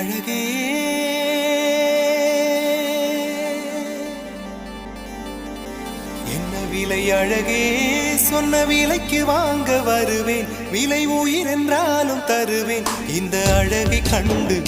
அழகே என்ன விலை அழகே சொன்ன விலைக்கு வாங்க வருவேன் விலை உயிர் என்றாலும் தருவேன் இந்த அழகை கண்டு